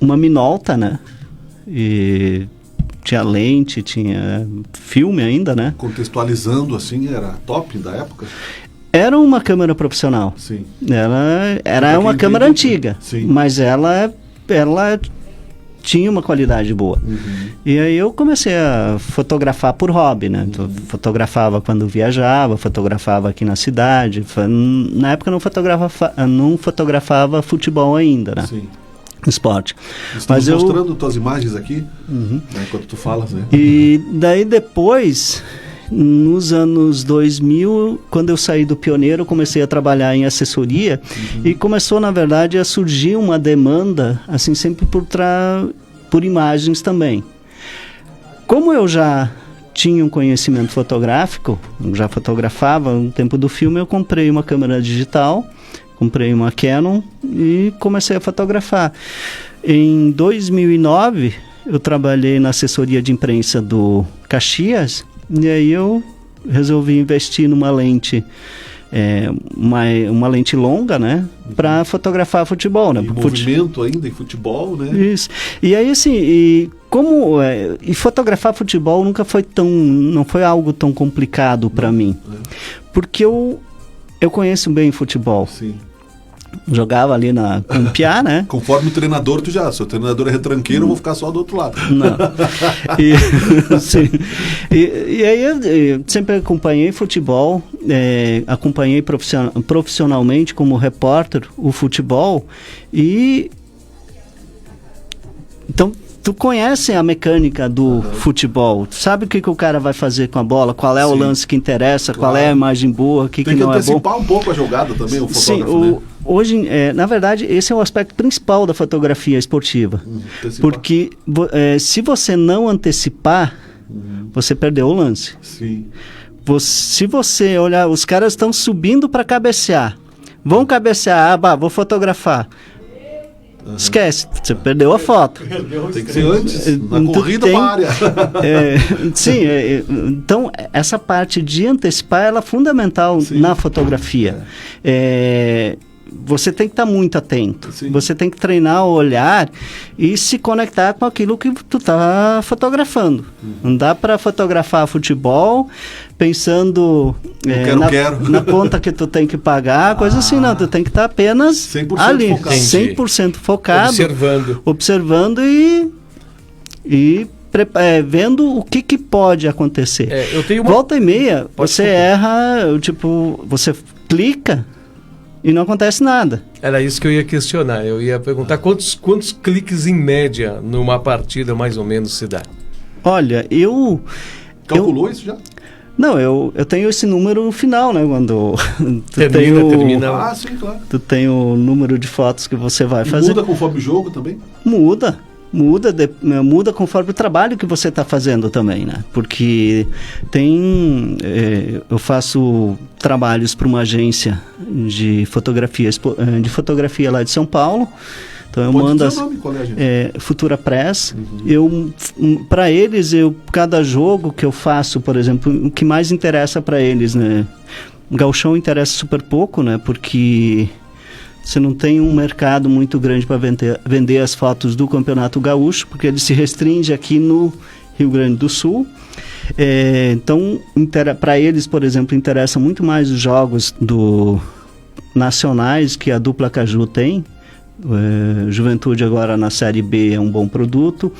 uma Minolta, né? E tinha lente, tinha filme ainda, né? Contextualizando assim, era top da época? Era uma câmera profissional. Sim. Ela era uma câmera antiga, sim, mas ela tinha uma qualidade boa. Uhum. E aí eu comecei a fotografar por hobby, né? Uhum. Fotografava quando viajava, fotografava aqui na cidade. Na época não fotografava futebol ainda, né? Sim. Esporte. Estamos mostrando tuas imagens aqui, né, enquanto tu falas, né? E daí depois, nos anos 2000, quando eu saí do Pioneiro, comecei a trabalhar em assessoria e começou, na verdade, a surgir uma demanda, assim, sempre por imagens também. Como eu já tinha um conhecimento fotográfico, já fotografava no tempo do filme, eu comprei uma câmera digital, comprei uma Canon e comecei a fotografar. Em 2009, eu trabalhei na assessoria de imprensa do Caxias. E aí eu resolvi investir numa lente, uma lente longa, né? Para fotografar futebol, né? E movimento ainda em futebol, né? Isso. E aí assim, e fotografar futebol não foi algo tão complicado para mim. Porque eu conheço bem futebol. Sim. Jogava ali com o Piá, né? Conforme o treinador, se o treinador é retranqueiro, eu vou ficar só do outro lado. Não. Sim. E aí eu sempre acompanhei futebol, acompanhei profissionalmente como repórter o futebol e então tu conhece a mecânica do futebol, sabe o que o cara vai fazer com a bola, qual é o lance que interessa, qual é a imagem boa, o que não é bom. Tem que antecipar um pouco a jogada também, o fotógrafo, né? Hoje, na verdade, esse é o aspecto principal da fotografia esportiva. Porque se você não antecipar, você perdeu o lance. Sim. Se você olhar, os caras estão subindo para cabecear. Vão cabecear, vou fotografar. Esquece, você perdeu a foto. Tem que ser antes, na corrida para a área. Sim, então essa parte de antecipar ela é fundamental na fotografia. Você tem que estar muito atento. Sim. Você tem que treinar o olhar e se conectar com aquilo que tu está fotografando. Não dá para fotografar futebol pensando na conta que tu tem que pagar, coisa assim, não. Tu tem que estar apenas 100% ali, focado. 100% focado, observando e vendo o que pode acontecer. Volta e meia, você erra, você clica e não acontece nada. Era isso que eu ia questionar. Eu ia perguntar quantos cliques em média numa partida mais ou menos se dá? Olha, Calculou isso já? Não, eu tenho esse número no final, né? Quando termina. Sim, claro. Tu tem o número de fotos que você vai fazer. Muda conforme o jogo também? Muda conforme o trabalho que você está fazendo também, né? Porque eu faço trabalhos para uma agência de fotografia lá de São Paulo. Então eu mando Futura Press. Para eles, cada jogo que eu faço, por exemplo, o que mais interessa para eles, né? Gauchão interessa super pouco, né? Porque Você não tem um mercado muito grande para vender as fotos do Campeonato Gaúcho, porque ele se restringe aqui no Rio Grande do Sul. Então, para eles, por exemplo, interessa muito mais os jogos nacionais que a dupla Caju tem. Juventude agora na Série B é um bom produto.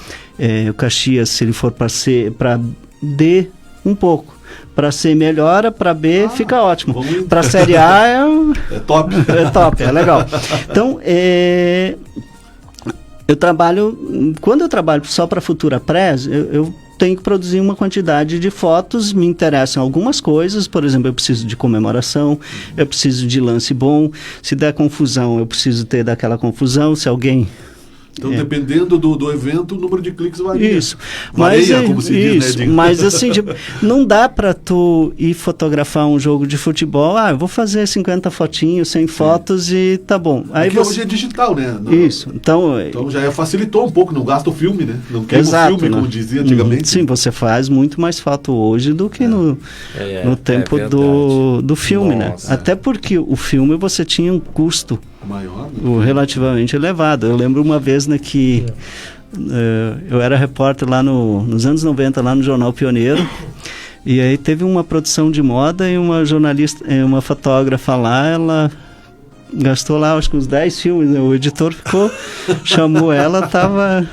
O Caxias, se ele for para D, um pouco. Para C melhora, para B fica ótimo. Para a Série A é top. É top, é legal. Então, quando eu trabalho só para Futura Press, eu tenho que produzir uma quantidade de fotos, me interessam algumas coisas, por exemplo, eu preciso de comemoração, eu preciso de lance bom, se der confusão, eu preciso ter daquela confusão, se alguém... Então, dependendo do evento, o número de cliques varia. Isso. Varia, como se diz, né? Mas assim, não dá para tu ir fotografar um jogo de futebol, eu vou fazer 50 fotinhos, 100 fotos e tá bom. Aí hoje é digital, né? Isso. Então já facilitou um pouco, não gasta o filme, né? Não queima o filme, como dizia antigamente. Sim, você faz muito mais foto hoje do que no tempo do filme, Nossa. né? Até porque o filme você tinha um custo maior, relativamente elevado. Eu lembro uma vez que eu era repórter lá nos anos 90, lá no Jornal Pioneiro, e aí teve uma produção de moda e uma jornalista, uma fotógrafa lá, ela gastou lá acho que uns 10 filmes, né? O editor chamou ela, tava...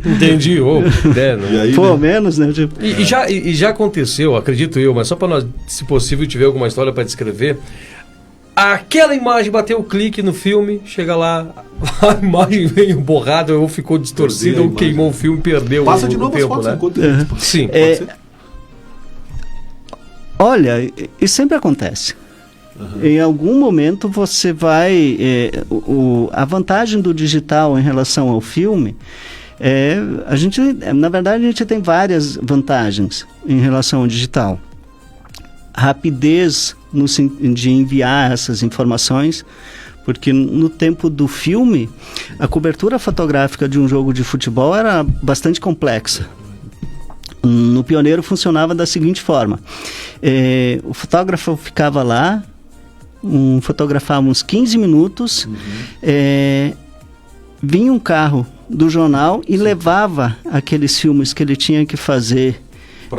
Entendi, E aí, menos, né? Tipo... E já aconteceu, acredito eu, mas só para nós, se possível, tiver alguma história para descrever, aquela imagem bateu o clique no filme, chega lá, a imagem veio borrada, ou ficou distorcida, ou queimou o filme, perdeu Passa de novo tempo, as fotos, né? enquanto... Sim, pode ser? Olha, isso sempre acontece. Em algum momento você vai... a vantagem do digital em relação ao filme na verdade, a gente tem várias vantagens em relação ao digital. Rapidez de enviar essas informações, porque no tempo do filme, a cobertura fotográfica de um jogo de futebol era bastante complexa. No Pioneiro funcionava da seguinte forma: o fotógrafo ficava lá, fotografava uns 15 minutos, vinha um carro do jornal e levava aqueles filmes que ele tinha que fazer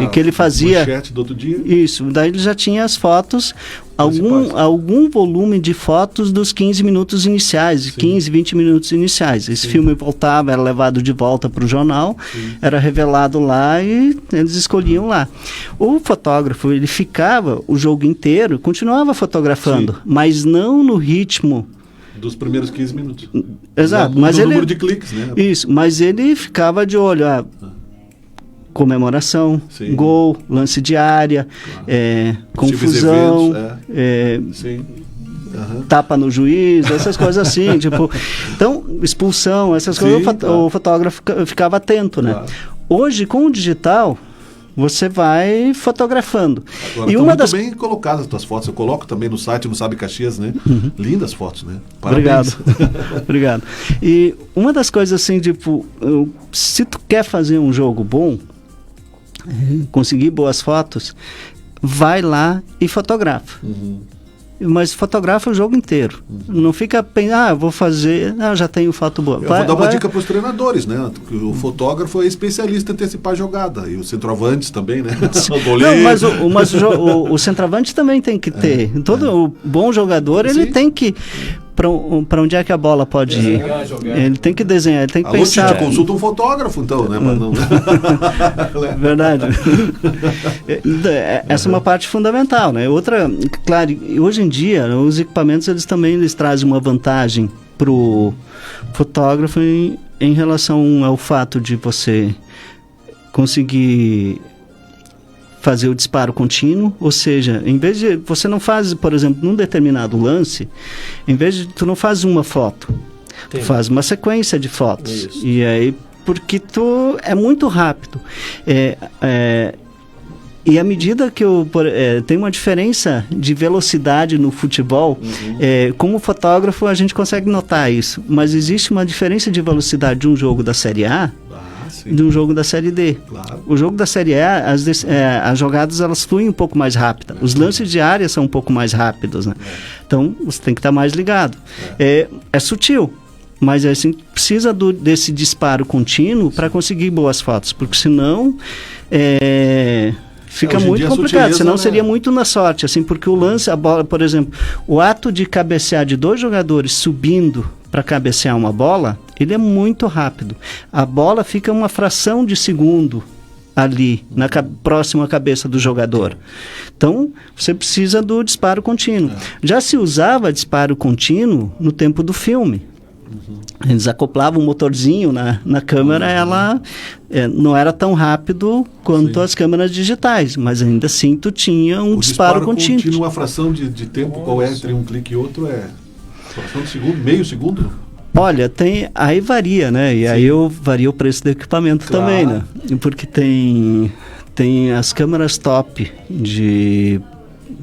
e que ele fazia manchete do outro dia. Isso, daí ele já tinha as fotos, algum volume de fotos dos 15 minutos iniciais, 15, 20 minutos iniciais. Esse filme voltava, era levado de volta para o jornal, era revelado lá e eles escolhiam lá. O fotógrafo, ele ficava o jogo inteiro, continuava fotografando, mas não no ritmo dos primeiros 15 minutos. Exato, mas ele... número de cliques, né? Isso, mas ele ficava de olho, comemoração, gol, lance de área, confusão, tapa no juiz, essas coisas assim, tipo, então, expulsão, essas coisas, o fotógrafo ficava atento, né? Claro. Hoje, com o digital, você vai fotografando. Agora, e muito bem colocadas as tuas fotos. Eu coloco também no site, no Sabe Caxias, né? Lindas fotos, né? Parabéns. Obrigado. Obrigado. E uma das coisas assim, tipo, se tu quer fazer um jogo bom, conseguir boas fotos, vai lá e fotografa. Mas fotografa o jogo inteiro. Não fica pensando, vou fazer, já tenho foto boa. Eu vou dar uma dica para os treinadores, né? O fotógrafo é especialista em antecipar a jogada. E os centroavantes também, né? O goleiro. Não, mas o centroavante também tem que ter. O bom jogador, ele tem que... Para onde é que a bola pode ir? Ele tem que desenhar, ele tem que pensar. Tite, consulta um fotógrafo, então, né? Verdade. Essa é uma parte fundamental, né? Outra, claro, hoje em dia, os equipamentos, eles trazem uma vantagem para o fotógrafo em relação ao fato de você conseguir fazer o disparo contínuo, ou seja, em vez de você não faz, por exemplo, num determinado lance, em vez de tu não faz uma foto, tu faz uma sequência de fotos. Isso. E aí, porque tu é muito rápido. E à medida que tem uma diferença de velocidade no futebol, como fotógrafo a gente consegue notar isso, mas existe uma diferença de velocidade de um jogo da Série A de um jogo da Série D. Claro. O jogo da Série E, as jogadas elas fluem um pouco mais rápido. Os lances de área são um pouco mais rápidos, né? Então, você tem que estar mais ligado. É sutil, mas assim, precisa desse disparo contínuo para conseguir boas fotos, porque senão fica muito complicado, senão seria muito na sorte, assim, porque o lance, a bola, por exemplo, o ato de cabecear de 2 jogadores subindo para cabecear uma bola, ele é muito rápido. A bola fica uma fração de segundo ali, próximo à cabeça do jogador. Então, você precisa do disparo contínuo. Já se usava disparo contínuo no tempo do filme. Eles acoplavam um motorzinho na câmera, ela não era tão rápido quanto as câmeras digitais, mas ainda assim tu tinha um disparo contínuo. Uma fração de tempo, qual é entre um clique e outro? Fração de segundo, meio segundo? Olha, aí varia, né? E aí varia o preço do equipamento também, né? Porque tem as câmeras top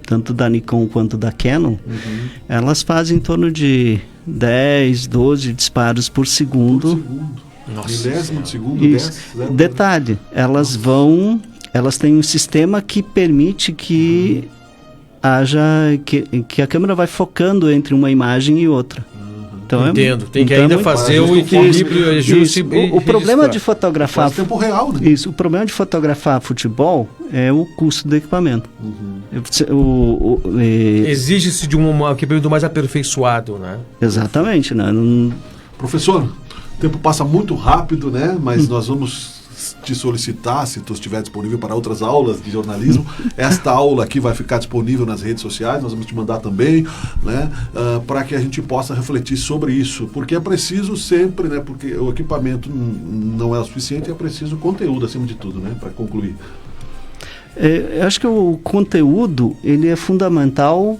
tanto da Nikon quanto da Canon, elas fazem em torno de 10, 12 disparos por segundo. Nossa, milésimo de segundo, isso. 10. Detalhe, elas têm um sistema que permite que que a câmera vai focando entre uma imagem e outra. Então, entendo, tem que ainda fazer o equilíbrio e ajuste. O problema de fotografar tempo real, né? Isso, o problema de fotografar futebol é o custo do equipamento. Exige-se de um equipamento mais aperfeiçoado, né? Exatamente, né? Professor, o tempo passa muito rápido, né? Mas nós vamos te solicitar, se tu estiver disponível para outras aulas de jornalismo. Esta aula aqui vai ficar disponível nas redes sociais, nós vamos te mandar também, né? Para que a gente possa refletir sobre isso, porque é preciso sempre, né? Porque o equipamento não é o suficiente, é preciso conteúdo acima de tudo, né? Para concluir. Eu acho que o conteúdo, ele é fundamental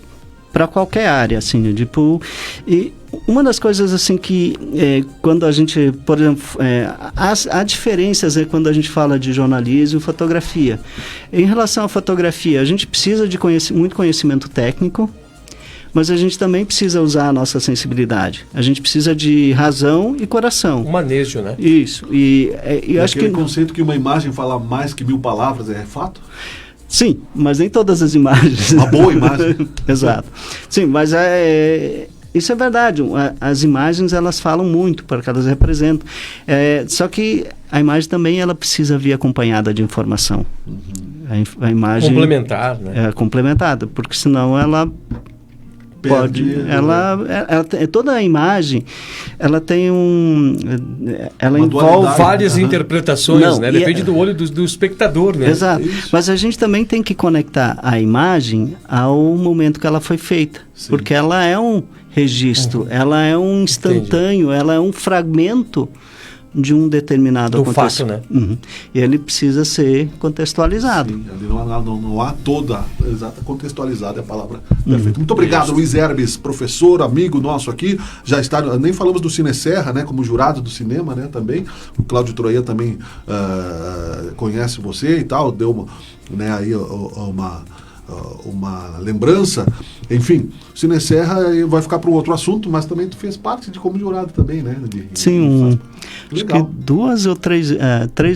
para qualquer área, assim, tipo, e uma das coisas assim que quando a gente, por exemplo, há diferenças quando a gente fala de jornalismo e fotografia. Em relação à fotografia, a gente precisa de muito conhecimento técnico, mas a gente também precisa usar a nossa sensibilidade. A gente precisa de razão e coração. O manejo, né? Isso. E acho que conceito que uma imagem fala mais que 1000 palavras é fato? Sim, mas nem todas as imagens. Uma boa imagem. Exato. Sim, mas isso é verdade. As imagens, elas falam muito, porque elas representam. Só que a imagem também ela precisa vir acompanhada de informação. A imagem... Complementar, né? Complementada, porque senão ela... toda a imagem, ela tem ela envolve várias interpretações, né? Depende do olho do espectador, né? Exato. Isso. Mas a gente também tem que conectar a imagem ao momento que ela foi feita. Sim. Porque ela é um registro, ela é um instantâneo, ela é um fragmento de um determinado acontecimento. Fato, né? E ele precisa ser contextualizado. Sim, ali não há toda, exata, contextualizada é a palavra perfeita. Muito obrigado, Luiz Herbes, professor, amigo nosso aqui, já está, nem falamos do Cine Serra, né, como jurado do cinema, né, também, o Cláudio Troia também conhece você e tal, deu aí uma lembrança, enfim, Cine Serra vai ficar para um outro assunto, mas também tu fez parte de como jurado também, né? Sim, acho que 2 ou 3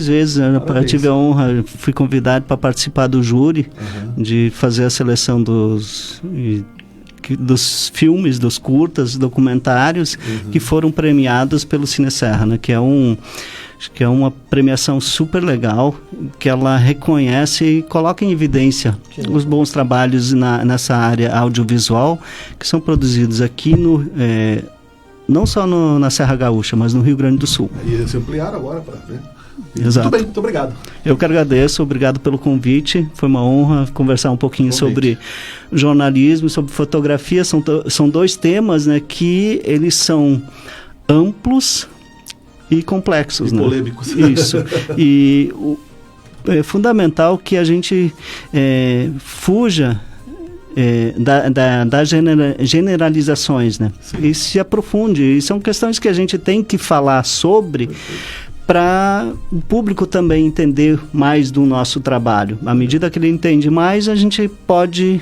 vezes eu tive a honra, fui convidado para participar do júri, de fazer a seleção dos filmes, dos curtas, documentários que foram premiados pelo Cine Serra, né? Acho que é uma premiação super legal, que ela reconhece e coloca em evidência os bons trabalhos nessa área audiovisual que são produzidos aqui não só na Serra Gaúcha, mas no Rio Grande do Sul. E se ampliar agora, né? Exato. Muito bem, muito obrigado. Eu que agradeço, obrigado pelo convite. Foi uma honra conversar um pouquinho sobre jornalismo, sobre fotografia. São 2 temas, né, que eles são amplos e complexos, né? Polêmicos. Isso. E é fundamental que a gente fuja das generalizações, né? E se aprofunde. E são questões que a gente tem que falar sobre para o público também entender mais do nosso trabalho. À medida que ele entende mais,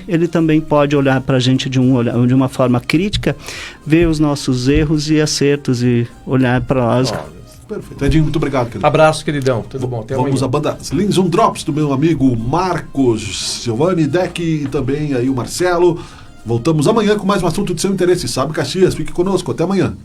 ele também pode olhar para a gente de uma forma crítica, ver os nossos erros e acertos e olhar para nós Perfeito. Edinho, muito obrigado, querido. Abraço, queridão. Tudo bom. Até Vamos amanhã. à banda Slings on Drops do meu amigo Marcos, Giovanni, Deck e também aí o Marcelo. Voltamos amanhã com mais um assunto de seu interesse. Sabe Caxias, fique conosco. Até amanhã.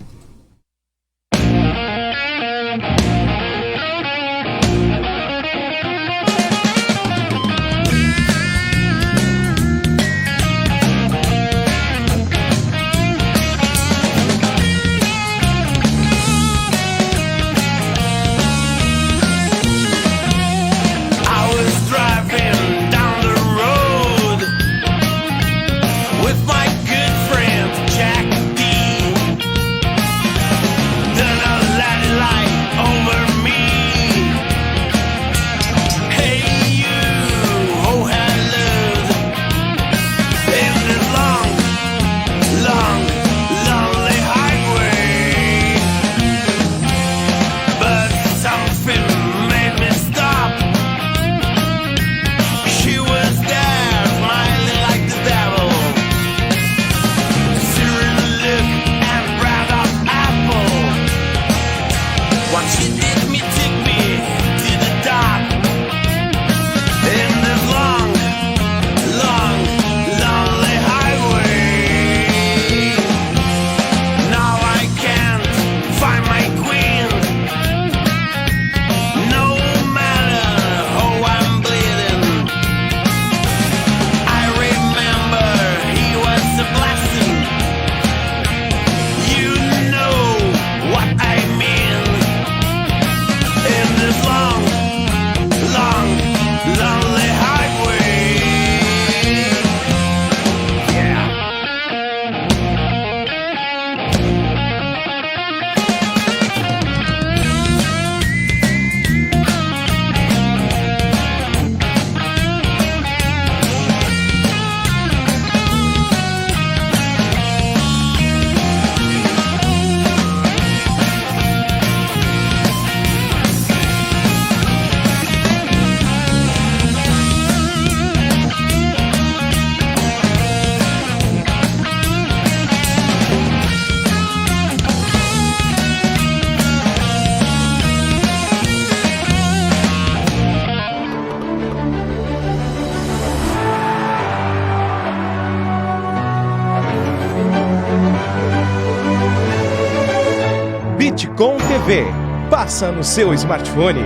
Bitcom TV. Passa no seu smartphone.